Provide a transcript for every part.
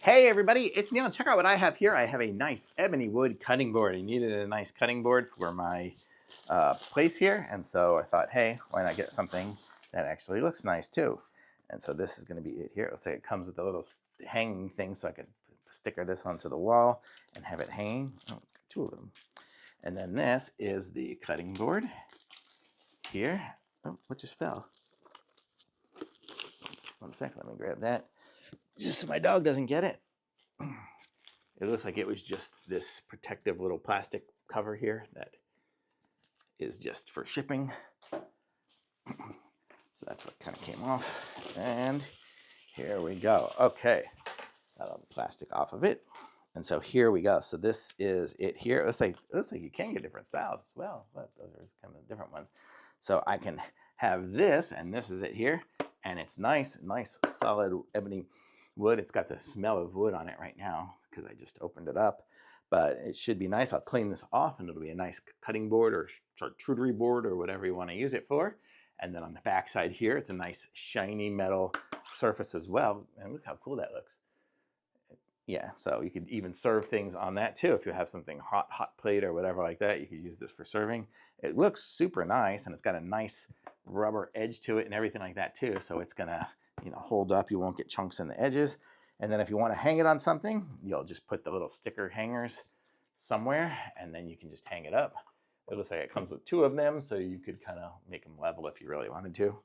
Hey everybody, it's Neil. Check out what I have here. I have a nice ebony wood cutting board. I needed a nice cutting board for my place here, and so I thought, hey, why not get something that actually looks nice too? And so this is going to be it here. Let's say it comes with a little hanging thing, so I could sticker this onto the wall and have it hanging. Oh, two of them. And then this is the cutting board here. Oh, what just fell? One second, let me grab that. Just so my dog doesn't get it. It looks like it was just this protective little plastic cover here that is just for shipping. So that's what kind of came off. And here we go. Okay, got all the plastic off of it. And so here we go. So this is it here. It looks like you can get different styles as well, but those are kind of different ones. So I can have this, and this is it here. And it's nice solid ebony wood. It's got the smell of wood on it right now because I just opened it up, but it should be nice. I'll clean this off and it'll be a nice cutting board or charcuterie board or whatever you want to use it for. And then on the back side here, it's a nice shiny metal surface as well. And look how cool that looks. Yeah, so you could even serve things on that too. If you have something hot plate or whatever like that, you could use this for serving. It looks super nice, and it's got a nice rubber edge to it and everything like that too. So it's gonna, hold up. You won't get chunks in the edges. And then if you want to hang it on something, you'll just put the little sticker hangers somewhere, and then you can just hang it up. It looks like it comes with two of them, so you could kind of make them level if you really wanted to.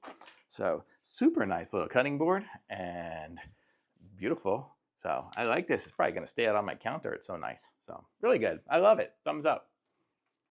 So super nice little cutting board and beautiful. So I like this. It's probably going to stay out on my counter. It's so nice. So really good. I love it. Thumbs up.